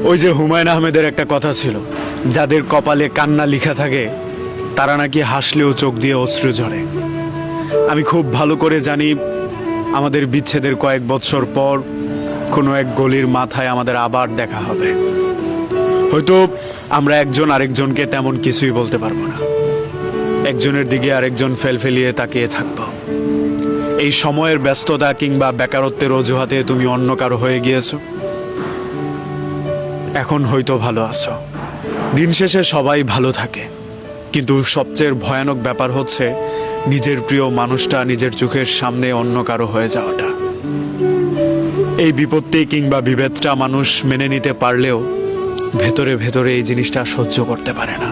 ওই যে হুমায়ুন আহমেদের একটা কথা ছিল, যাদের কপালে কান্না লেখা থাকে তারা নাকি হাসলেও চোখ দিয়ে অশ্রু ঝরে। আমি খুব ভালো করে জানি আমাদের বিচ্ছেদের কয়েক বছর পর কোনো এক গলির মাথায় আমাদের আবার দেখা হবে। হয়তো আমরা একজন আরেকজনকে তেমন কিছুই বলতে পারবো না, একজনের দিকে আরেকজন ফেলফেলিয়ে তাকিয়ে থাকবো। এই সময়ের ব্যস্ততা কিংবা বেকারত্বের অজুহাতে তুমি অন্য কারো হয়ে গিয়েছো। এখন হয়তো ভালো আছো, দিন শেষে সবাই ভালো থাকে, কিন্তু সবচেয়ে ভয়ানক ব্যাপার হচ্ছে নিজের প্রিয় মানুষটা নিজের চোখের সামনে অন্য কারো হয়ে যাওয়াটা। এই বিপত্তি কিংবা বিভেদটা মানুষ মেনে নিতে পারলেও ভেতরে ভেতরে এই জিনিসটা সহ্য করতে পারে না।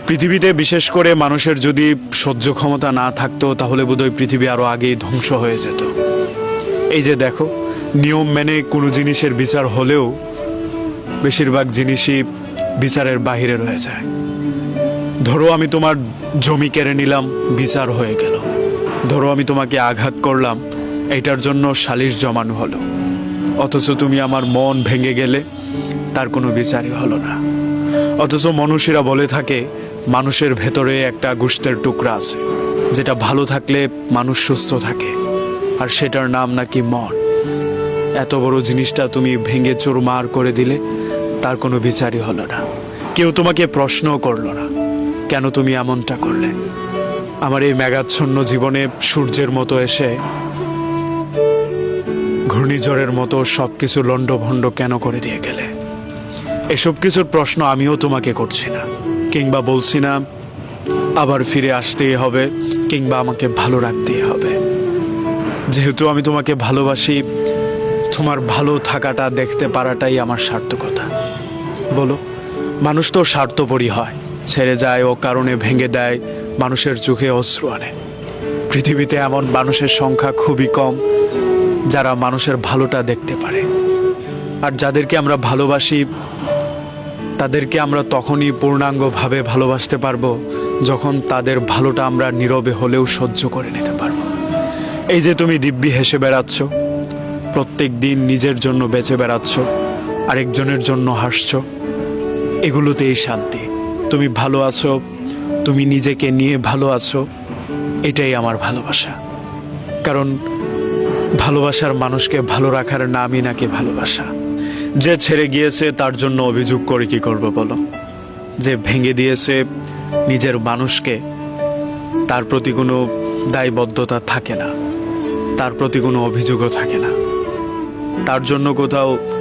পৃথিবীতে বিশেষ করে মানুষের যদি সহ্য ক্ষমতা না থাকতো তাহলে বোধহয় পৃথিবী আরো আগেই ধ্বংস হয়ে যেত। এই যে দেখো, নিয়ম মেনে কোনো জিনিসের বিচার হলেও বেশিরভাগ জিনিসই বিচারের বাহিরে রয়ে যায়। ধরো আমি তোমার জমি কেড়ে নিলাম, বিচার হয়ে গেল। ধরো আমি তোমাকে আঘাত করলাম, এটার জন্য সালিশ জমানো হলো। অথচ তুমি আমার মন ভেঙে গেলে তার কোনো বিচারই হলো না। অথচ মানুষেরা বলে থাকে মানুষের ভেতরে একটা গোশতের টুকরা আছে, যেটা ভালো থাকলে মানুষ সুস্থ থাকে, আর সেটার নাম নাকি মন। এত বড় জিনিসটা তুমি ভেঙে চুরমার করে দিলে তার কোনো বিচারই হলো না। কেউ তোমাকে প্রশ্নও করলো না কেন তুমি এমনটা করলে। আমার এই মেঘাচ্ছন্ন জীবনে সূর্যের মতো এসে ঘূর্ণিঝড়ের মতো সবকিছু লণ্ডভণ্ড কেন করে দিয়ে গেলে। এসব কিছুর প্রশ্ন আমিও তোমাকে করছি না, কিংবা বলছি না আবার ফিরে আসতেই হবে কিংবা আমাকে ভালো রাখতেই হবে। যেহেতু আমি তোমাকে ভালোবাসি, তোমার ভালো থাকাটা দেখতে পারাটাই আমার সার্থকতা। বলো, মানুষ তো স্বার্থপরই হয়, ছেড়ে যায় ও কারণে ভেঙে দেয়, মানুষের চোখে অশ্রু আনে। পৃথিবীতে এমন মানুষের সংখ্যা খুবই কম যারা মানুষের ভালোটা দেখতে পারে। আর যাদেরকে আমরা ভালোবাসি তাদেরকে আমরা তখনই পূর্ণাঙ্গভাবে ভালোবাসতে পারবো যখন তাদের ভালোটা আমরা নীরবে হলেও সহ্য করে নিতে পারবো। এই যে তুমি দিব্যি হেসে বেড়াচ্ছ, প্রত্যেক দিন নিজের জন্য বেঁচে বেড়াচ্ছ, আরেকজনের জন্য হাসছো, এগুলোতেই শান্তি। তুমি ভালো আছো, তুমি নিজেকে নিয়ে ভালো আছো, এটাই আমার ভালোবাসা। কারণ ভালোবাসার মানুষকে ভালো রাখার নামই নাকি ভালোবাসা। যে ছেড়ে গিয়েছে তার জন্য অভিযোগ করে কি করবো বলো? যে ভেঙে দিয়েছে নিজের মানুষকে, তার প্রতি কোনো দায়বদ্ধতা থাকে না, তার প্রতি কোনো অভিযোগও থাকে না, তার জন্য কোথাও